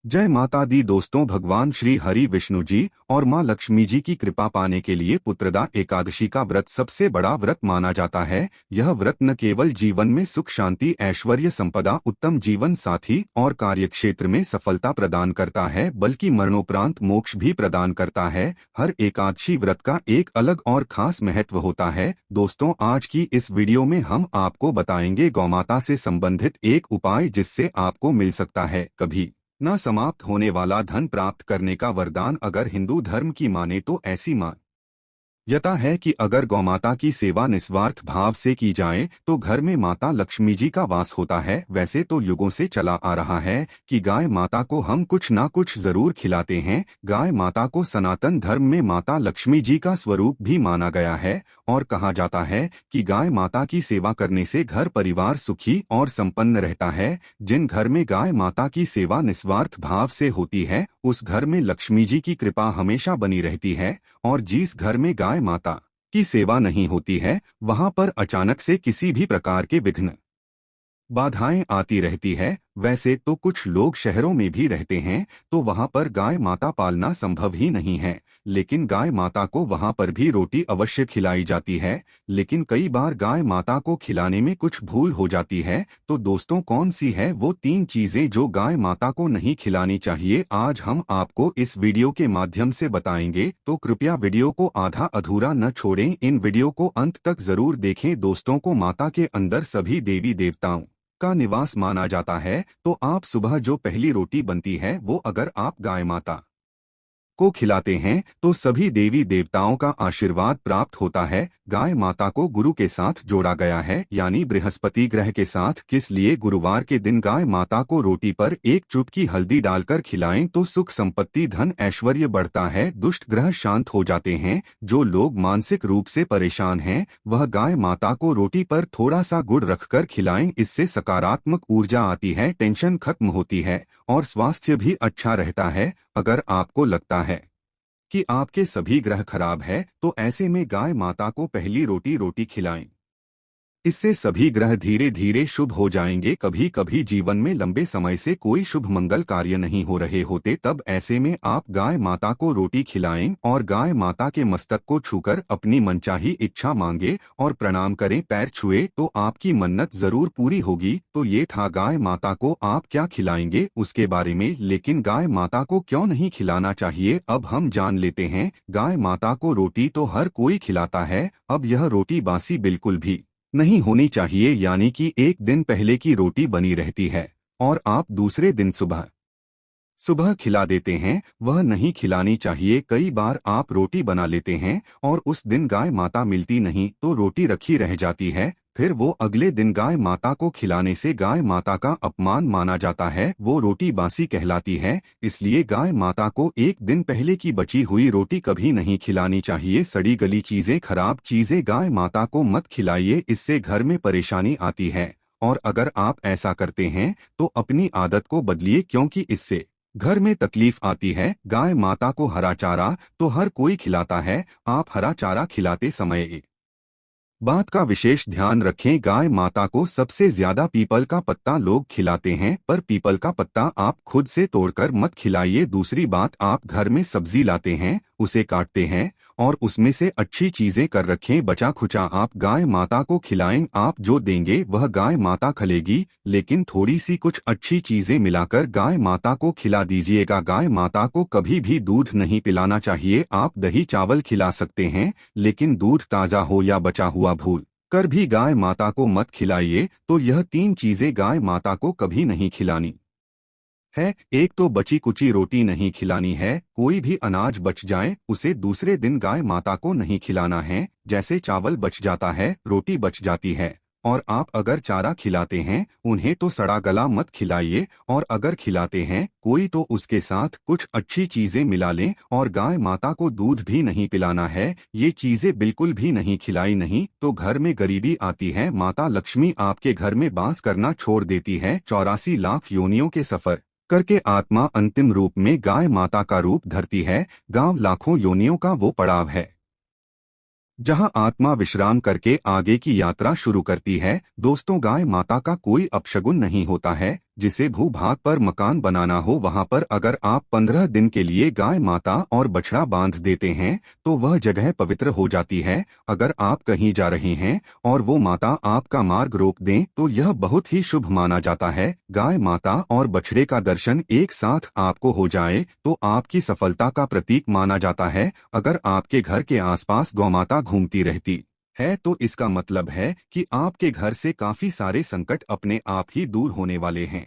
जय माता दी दोस्तों, भगवान श्री हरि विष्णु जी और माँ लक्ष्मी जी की कृपा पाने के लिए पुत्रदा एकादशी का व्रत सबसे बड़ा व्रत माना जाता है। यह व्रत न केवल जीवन में सुख शांति ऐश्वर्य संपदा उत्तम जीवन साथी और कार्यक्षेत्र में सफलता प्रदान करता है, बल्कि मरणोपरांत मोक्ष भी प्रदान करता है। हर एकादशी व्रत का एक अलग और खास महत्व होता है। दोस्तों, आज की इस वीडियो में हम आपको बताएंगे गौमाता से संबंधित एक उपाय जिससे आपको मिल सकता है कभी न समाप्त होने वाला धन प्राप्त करने का वरदान। अगर हिंदू धर्म की माने तो ऐसी मान्यता है कि अगर गौमाता की सेवा निस्वार्थ भाव से की जाए तो घर में माता लक्ष्मी जी का वास होता है। वैसे तो युगों से चला आ रहा है कि गाय माता को हम कुछ ना कुछ जरूर खिलाते हैं। गाय माता को सनातन धर्म में माता लक्ष्मी जी का स्वरूप भी माना गया है और कहा जाता है कि गाय माता की सेवा करने से घर परिवार सुखी और संपन्न रहता है। जिन घर में गाय माता की सेवा निस्वार्थ भाव से होती है उस घर में लक्ष्मी जी की कृपा हमेशा बनी रहती है, और जिस घर में गाय माता की सेवा नहीं होती है वहां पर अचानक से किसी भी प्रकार के विघ्न बाधाएं आती रहती है। वैसे तो कुछ लोग शहरों में भी रहते हैं तो वहां पर गाय माता पालना संभव ही नहीं है, लेकिन गाय माता को वहां पर भी रोटी अवश्य खिलाई जाती है। लेकिन कई बार गाय माता को खिलाने में कुछ भूल हो जाती है। तो दोस्तों, कौन सी है वो 3 चीजें जो गाय माता को नहीं खिलानी चाहिए, आज हम आपको इस वीडियो के माध्यम से बताएंगे। तो कृपया वीडियो को आधा अधूरा न छोड़ें, इन वीडियो को अंत तक जरूर देखें। दोस्तों को माता के अंदर सभी देवी देवताओं का निवास माना जाता है, तो आप सुबह जो पहली रोटी बनती है वो अगर आप गाय माता को खिलाते हैं तो सभी देवी देवताओं का आशीर्वाद प्राप्त होता है। गाय माता को गुरु के साथ जोड़ा गया है, यानी बृहस्पति ग्रह के साथ। किस लिए गुरुवार के दिन गाय माता को रोटी पर एक चुटकी हल्दी डालकर खिलाएं तो सुख संपत्ति धन ऐश्वर्य बढ़ता है, दुष्ट ग्रह शांत हो जाते हैं। जो लोग मानसिक रूप से परेशान हैं वह गाय माता को रोटी पर थोड़ा सा गुड़ रखकर खिलाएं, इससे सकारात्मक ऊर्जा आती है, टेंशन खत्म होती है और स्वास्थ्य भी अच्छा रहता है। अगर आपको लगता है कि आपके सभी ग्रह खराब है तो ऐसे में गाय माता को पहली रोटी खिलाएं, इससे सभी ग्रह धीरे धीरे शुभ हो जाएंगे। कभी कभी जीवन में लंबे समय से कोई शुभ मंगल कार्य नहीं हो रहे होते, तब ऐसे में आप गाय माता को रोटी खिलाएं और गाय माता के मस्तक को छूकर अपनी मनचाही इच्छा मांगे और प्रणाम करें, पैर छुए तो आपकी मन्नत जरूर पूरी होगी। तो ये था गाय माता को आप क्या खिलाएंगे उसके बारे में, लेकिन गाय माता को क्यों नहीं खिलाना चाहिए अब हम जान लेते हैं। गाय माता को रोटी तो हर कोई खिलाता है, अब यह रोटी बासी बिल्कुल भी नहीं होनी चाहिए, यानी कि एक दिन पहले की रोटी बनी रहती है और आप दूसरे दिन सुबह सुबह खिला देते हैं, वह नहीं खिलानी चाहिए। कई बार आप रोटी बना लेते हैं और उस दिन गाय माता मिलती नहीं तो रोटी रखी रह जाती है, फिर वो अगले दिन गाय माता को खिलाने से गाय माता का अपमान माना जाता है, वो रोटी बासी कहलाती है। इसलिए गाय माता को एक दिन पहले की बची हुई रोटी कभी नहीं खिलानी चाहिए। सड़ी गली चीजें खराब चीजें गाय माता को मत खिलाइए, इससे घर में परेशानी आती है। और अगर आप ऐसा करते हैं तो अपनी आदत को बदलिए, क्योंकि इससे घर में तकलीफ आती है। गाय माता को हरा चारा तो हर कोई खिलाता है, आप हरा चारा खिलाते समय एक बात का विशेष ध्यान रखें, गाय माता को सबसे ज्यादा पीपल का पत्ता लोग खिलाते हैं, पर पीपल का पत्ता आप खुद से तोड़कर मत खिलाइए। दूसरी बात, आप घर में सब्जी लाते हैं, उसे काटते हैं और उसमें से अच्छी चीजें कर रखें, बचा खुचा आप गाय माता को खिलाएं। आप जो देंगे वह गाय माता खलेगी, लेकिन थोड़ी सी कुछ अच्छी चीजें मिलाकर गाय माता को खिला दीजिएगा। गाय माता को कभी भी दूध नहीं पिलाना चाहिए। आप दही चावल खिला सकते हैं, लेकिन दूध ताजा हो या बचा हुआ भूल कर भी गाय माता को मत खिलाइए। तो यह 3 चीजें गाय माता को कभी नहीं खिलानी है। एक तो बची कुची रोटी नहीं खिलानी है, कोई भी अनाज बच जाए उसे दूसरे दिन गाय माता को नहीं खिलाना है। जैसे चावल बच जाता है, रोटी बच जाती है और आप अगर चारा खिलाते हैं उन्हें तो सड़ा गला मत खिलाइए, और अगर खिलाते हैं कोई तो उसके साथ कुछ अच्छी चीजें मिला लें। और गाय माता को दूध भी नहीं पिलाना है, ये चीजें बिल्कुल भी नहीं खिलाई, नहीं तो घर में गरीबी आती है, माता लक्ष्मी आपके घर में बास करना छोड़ देती है। 84 लाख योनियों के सफर करके आत्मा अंतिम रूप में गाय माता का रूप धरती है। गांव लाखों योनियों का वो पड़ाव है जहां आत्मा विश्राम करके आगे की यात्रा शुरू करती है। दोस्तों, गाय माता का कोई अपशगुन नहीं होता है। जिसे भूभाग पर मकान बनाना हो वहां पर अगर आप 15 दिन के लिए गाय माता और बछड़ा बांध देते हैं तो वह जगह पवित्र हो जाती है। अगर आप कहीं जा रहे हैं और वो माता आपका मार्ग रोक दें तो यह बहुत ही शुभ माना जाता है। गाय माता और बछड़े का दर्शन एक साथ आपको हो जाए तो आपकी सफलता का प्रतीक माना जाता है। अगर आपके घर के आसपास गौमाता घूमती रहती है तो इसका मतलब है कि आपके घर से काफी सारे संकट अपने आप ही दूर होने वाले हैं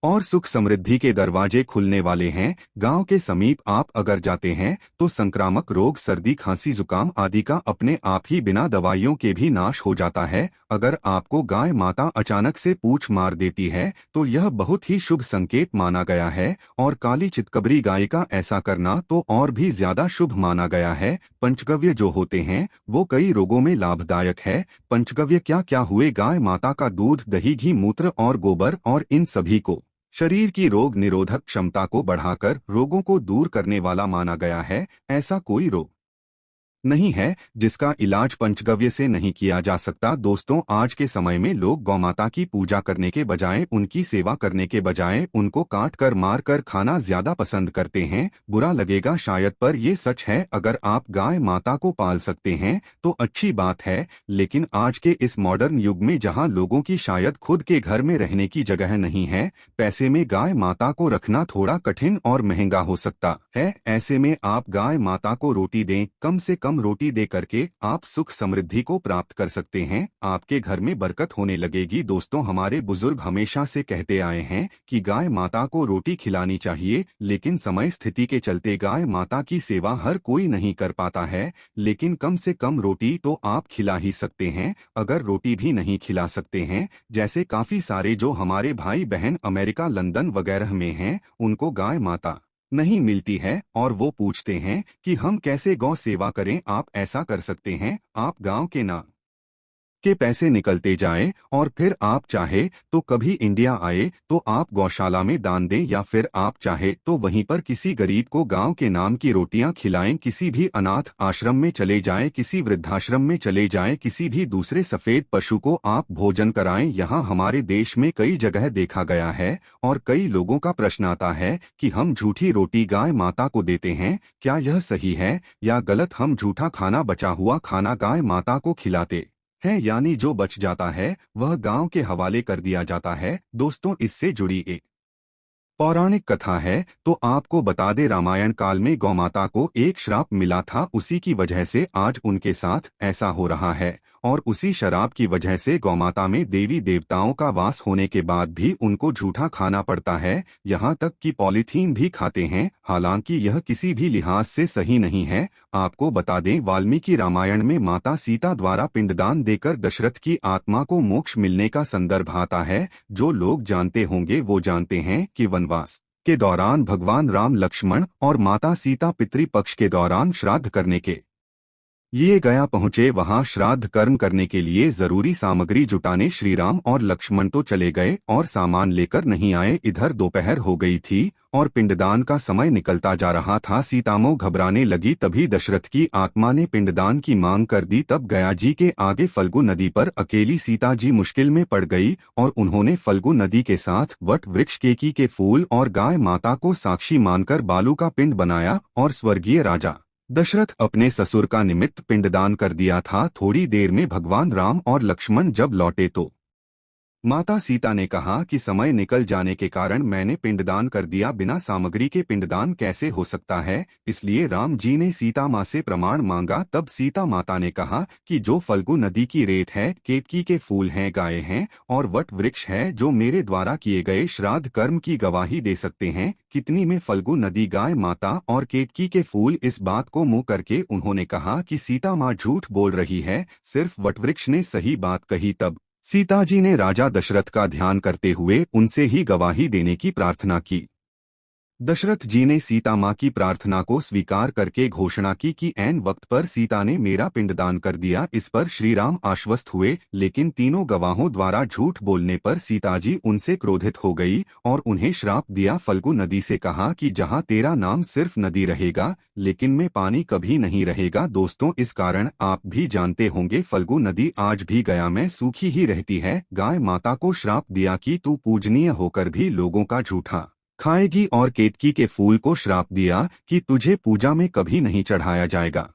और सुख समृद्धि के दरवाजे खुलने वाले हैं। गांव के समीप आप अगर जाते हैं तो संक्रामक रोग सर्दी खांसी जुकाम आदि का अपने आप ही बिना दवाइयों के भी नाश हो जाता है। अगर आपको गाय माता अचानक से पूंछ मार देती है तो यह बहुत ही शुभ संकेत माना गया है और काली चितकबरी गाय का ऐसा करना तो और भी ज्यादा शुभ माना गया है। पंचगव्य जो होते हैं वो कई रोगों में लाभदायक है। पंचगव्य क्या क्या हुए? गाय माता का दूध दही घी मूत्र और गोबर और इन सभी को शरीर की रोग निरोधक क्षमता को बढ़ाकर रोगों को दूर करने वाला माना गया है। ऐसा कोई रोग नहीं है जिसका इलाज पंचगव्य से नहीं किया जा सकता। दोस्तों, आज के समय में लोग गौमाता की पूजा करने के बजाय उनकी सेवा करने के बजाय उनको काट कर मार कर खाना ज्यादा पसंद करते हैं। बुरा लगेगा शायद पर ये सच है। अगर आप गाय माता को पाल सकते हैं तो अच्छी बात है, लेकिन आज के इस मॉडर्न युग में जहां लोगों की शायद खुद के घर में रहने की जगह नहीं है, पैसे में गाय माता को रखना थोड़ा कठिन और महंगा हो सकता है। ऐसे में आप गाय माता को रोटी दें, कम से कम रोटी दे करके आप सुख समृद्धि को प्राप्त कर सकते हैं। आपके घर में बरकत होने लगेगी। दोस्तों, हमारे बुजुर्ग हमेशा से कहते आए हैं कि गाय माता को रोटी खिलानी चाहिए, लेकिन समय स्थिति के चलते गाय माता की सेवा हर कोई नहीं कर पाता है। लेकिन कम से कम रोटी तो आप खिला ही सकते हैं। अगर रोटी भी नहीं खिला सकते हैं, जैसे काफी सारे जो हमारे भाई बहन अमेरिका लंदन वगैरह में हैं, उनको गाय माता नहीं मिलती है और वो पूछते हैं कि हम कैसे गौ सेवा करें। आप ऐसा कर सकते हैं, आप गांव के ना के पैसे निकलते जाएं और फिर आप चाहे तो कभी इंडिया आए तो आप गौशाला में दान दें, या फिर आप चाहे तो वहीं पर किसी गरीब को गांव के नाम की रोटियां खिलाएं। किसी भी अनाथ आश्रम में चले जाएं, किसी वृद्धाश्रम में चले जाएं, किसी भी दूसरे सफेद पशु को आप भोजन कराएं। यहाँ हमारे देश में कई जगह देखा गया है और कई लोगों का प्रश्न आता है कि हम झूठी रोटी गाय माता को देते हैं, क्या यह सही है या गलत? हम झूठा खाना, बचा हुआ खाना गाय माता को खिलाते है, यानी जो बच जाता है वह गांव के हवाले कर दिया जाता है। दोस्तों, इससे जुड़ी एक पौराणिक कथा है तो आपको बता दे। रामायण काल में गौमाता को एक श्राप मिला था, उसी की वजह से आज उनके साथ ऐसा हो रहा है और उसी शराब की वजह से गौमाता में देवी देवताओं का वास होने के बाद भी उनको झूठा खाना पड़ता है, यहाँ तक कि पॉलीथीन भी खाते हैं। हालांकि यह किसी भी लिहाज से सही नहीं है। आपको बता दें, वाल्मीकि रामायण में माता सीता द्वारा पिंडदान देकर दशरथ की आत्मा को मोक्ष मिलने का संदर्भ आता है। जो लोग जानते होंगे वो जानते हैं कि वनवास के दौरान भगवान राम लक्ष्मण और माता सीता पितृपक्ष के दौरान श्राद्ध करने के ये गया पहुंचे। वहां श्राद्ध कर्म करने के लिए जरूरी सामग्री जुटाने श्री राम और लक्ष्मण तो चले गए और सामान लेकर नहीं आए। इधर दोपहर हो गई थी और पिंडदान का समय निकलता जा रहा था। सीतामो घबराने लगी। तभी दशरथ की आत्मा ने पिंडदान की मांग कर दी। तब गया जी के आगे फल्गु नदी पर अकेली सीता जी मुश्किल में पड़ गई और उन्होंने फल्गु नदी के साथ वट वृक्ष केकी के फूल और गाय माता को साक्षी मानकर बालू का पिंड बनाया और स्वर्गीय राजा दशरथ अपने ससुर का निमित्त पिंडदान कर दिया था। थोड़ी देर में भगवान राम और लक्ष्मण जब लौटे तो माता सीता ने कहा कि समय निकल जाने के कारण मैंने पिंडदान कर दिया, बिना सामग्री के पिंडदान कैसे हो सकता है? इसलिए राम जी ने सीता माँ से प्रमाण मांगा। तब सीता माता ने कहा कि जो फल्गु नदी की रेत है, केतकी के फूल हैं, गाय हैं और वट वृक्ष है, जो मेरे द्वारा किए गए श्राद्ध कर्म की गवाही दे सकते हैं। कितनी में फल्गु नदी, गाय माता और केतकी के फूल। इस बात को मुंह करके उन्होंने कहा कि सीता माँ झूठ बोल रही है, सिर्फ वटवृक्ष ने सही बात कही। तब सीता जी ने राजा दशरथ का ध्यान करते हुए उनसे ही गवाही देने की प्रार्थना की। दशरथ जी ने सीता माँ की प्रार्थना को स्वीकार करके घोषणा की कि ऐन वक्त पर सीता ने मेरा पिंडदान कर दिया। इस पर श्री राम आश्वस्त हुए, लेकिन तीनों गवाहों द्वारा झूठ बोलने पर सीता जी उनसे क्रोधित हो गई और उन्हें श्राप दिया। फल्गु नदी से कहा कि जहाँ तेरा नाम सिर्फ नदी रहेगा, लेकिन में पानी कभी नहीं रहेगा। दोस्तों, इस कारण आप भी जानते होंगे फल्गु नदी आज भी गया में सूखी ही रहती है। गाय माता को श्राप दिया कि तू पूजनीय होकर भी लोगों का झूठा खाएगी, और केतकी के फूल को श्राप दिया कि तुझे पूजा में कभी नहीं चढ़ाया जाएगा।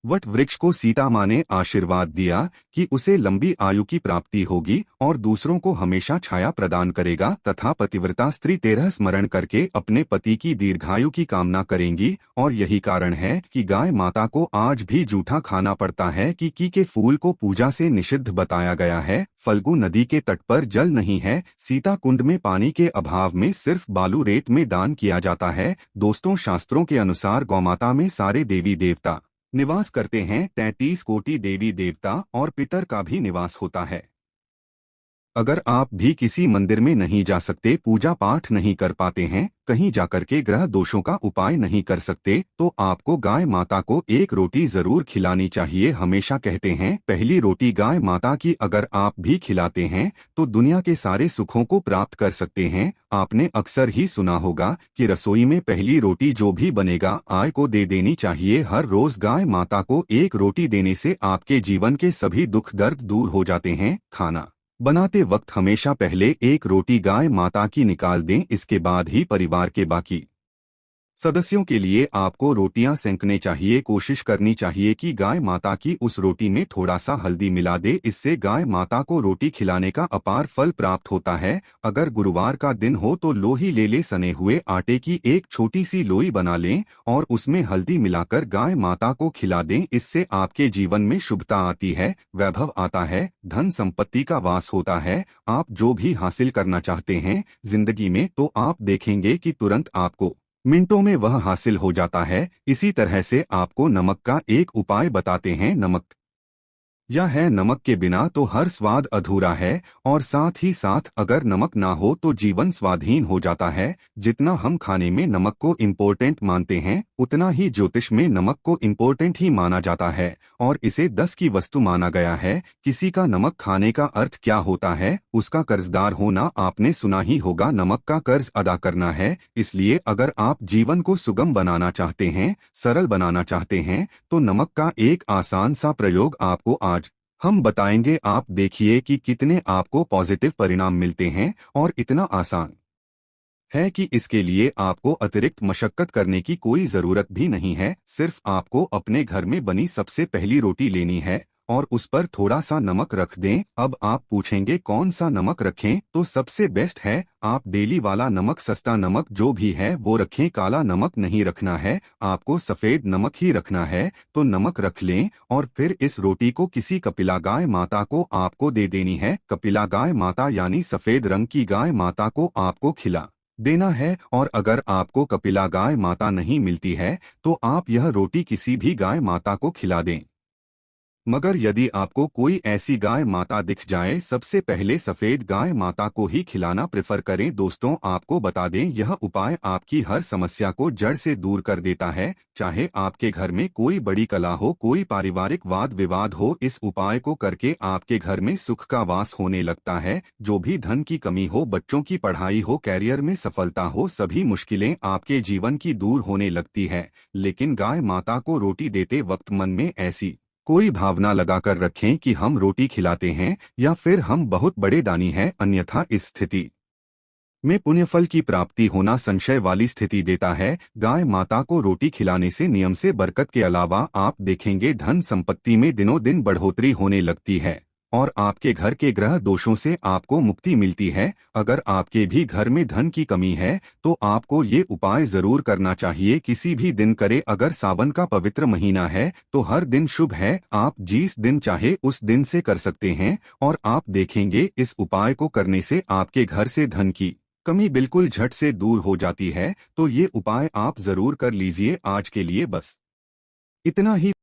वट वृक्ष को सीता माँ ने आशीर्वाद दिया कि उसे लंबी आयु की प्राप्ति होगी और दूसरों को हमेशा छाया प्रदान करेगा, तथा पतिव्रता स्त्री तेरह स्मरण करके अपने पति की दीर्घायु की कामना करेंगी। और यही कारण है कि गाय माता को आज भी जूठा खाना पड़ता है कि के फूल को पूजा से निषिद्ध बताया गया है। फल्गु नदी के तट पर जल नहीं है, सीता कुंड में पानी के अभाव में सिर्फ बालू रेत में दान किया जाता है। दोस्तों, शास्त्रों के अनुसार गौमाता में सारे देवी देवता निवास करते हैं। 33 कोटि देवी देवता और पितर का भी निवास होता है। अगर आप भी किसी मंदिर में नहीं जा सकते, पूजा पाठ नहीं कर पाते हैं, कहीं जाकर के ग्रह दोषों का उपाय नहीं कर सकते, तो आपको गाय माता को एक रोटी जरूर खिलानी चाहिए। हमेशा कहते हैं पहली रोटी गाय माता की अगर आप भी खिलाते हैं तो दुनिया के सारे सुखों को प्राप्त कर सकते हैं। आपने अक्सर ही सुना होगा कि रसोई में पहली रोटी जो भी बनेगा आय को दे देनी चाहिए। हर रोज गाय माता को एक रोटी देने से आपके जीवन के सभी दुख दर्द दूर हो जाते हैं। खाना बनाते वक्त हमेशा पहले एक रोटी गाय माता की निकाल दें, इसके बाद ही परिवार के बाकी सदस्यों के लिए आपको रोटियां सेंकने चाहिए। कोशिश करनी चाहिए कि गाय माता की उस रोटी में थोड़ा सा हल्दी मिला दे, इससे गाय माता को रोटी खिलाने का अपार फल प्राप्त होता है। अगर गुरुवार का दिन हो तो लोही ले ले, सने हुए आटे की एक छोटी सी लोई बना लें और उसमें हल्दी मिलाकर गाय माता को खिला दें। इससे आपके जीवन में शुभता आती है, वैभव आता है, धन संपत्ति का वास होता है। आप जो भी हासिल करना चाहते हैं जिंदगी में, तो आप देखेंगे कि तुरंत आपको मिनटों में वह हासिल हो जाता है। इसी तरह से आपको नमक का एक उपाय बताते हैं। नमक यह है, नमक के बिना तो हर स्वाद अधूरा है, और साथ ही साथ अगर नमक ना हो तो जीवन स्वादहीन हो जाता है। जितना हम खाने में नमक को इम्पोर्टेंट मानते हैं, उतना ही ज्योतिष में नमक को इम्पोर्टेंट ही माना जाता है और इसे 10 की वस्तु माना गया है। किसी का नमक खाने का अर्थ क्या होता है? उसका कर्जदार होना। आपने सुना ही होगा, नमक का कर्ज अदा करना है। इसलिए अगर आप जीवन को सुगम बनाना चाहते हैं, सरल बनाना चाहते हैं, तो नमक का एक आसान सा प्रयोग आपको आज हम बताएंगे। आप देखिए कि कितने आपको पॉजिटिव परिणाम मिलते हैं, और इतना आसान है कि इसके लिए आपको अतिरिक्त मशक्कत करने की कोई जरूरत भी नहीं है। सिर्फ आपको अपने घर में बनी सबसे पहली रोटी लेनी है और उस पर थोड़ा सा नमक रख दें। अब आप पूछेंगे कौन सा नमक रखें, तो सबसे बेस्ट है आप डेली वाला नमक, सस्ता नमक जो भी है वो रखें। काला नमक नहीं रखना है, आपको सफेद नमक ही रखना है। तो नमक रख लें और फिर इस रोटी को किसी कपिला गाय माता को आपको दे देनी है। कपिला गाय माता यानी सफेद रंग की गाय माता को आपको खिला देना है। और अगर आपको कपिला गाय माता नहीं मिलती है तो आप यह रोटी किसी भी गाय माता को खिला दें। मगर यदि आपको कोई ऐसी गाय माता दिख जाए, सबसे पहले सफेद गाय माता को ही खिलाना प्रेफर करें। दोस्तों, आपको बता दें यह उपाय आपकी हर समस्या को जड़ से दूर कर देता है। चाहे आपके घर में कोई बड़ी कला हो, कोई पारिवारिक वाद विवाद हो, इस उपाय को करके आपके घर में सुख का वास होने लगता है। जो भी धन की कमी हो, बच्चों की पढ़ाई हो, कैरियर में सफलता हो, सभी मुश्किलें आपके जीवन की दूर होने लगती है। लेकिन गाय माता को रोटी देते वक्त मन में ऐसी कोई भावना लगाकर रखें कि हम रोटी खिलाते हैं या फिर हम बहुत बड़े दानी हैं, अन्यथा इस स्थिति में पुण्यफल की प्राप्ति होना संशय वाली स्थिति देता है। गाय माता को रोटी खिलाने से नियम से बरकत के अलावा आप देखेंगे धन संपत्ति में दिनों दिन बढ़ोतरी होने लगती है और आपके घर के ग्रह दोषों से आपको मुक्ति मिलती है। अगर आपके भी घर में धन की कमी है तो आपको ये उपाय जरूर करना चाहिए, किसी भी दिन करे। अगर सावन का पवित्र महीना है तो हर दिन शुभ है, आप जिस दिन चाहे उस दिन से कर सकते हैं और आप देखेंगे इस उपाय को करने से आपके घर से धन की कमी बिल्कुल झट से दूर हो जाती है। तो ये उपाय आप जरूर कर लीजिए। आज के लिए बस इतना ही।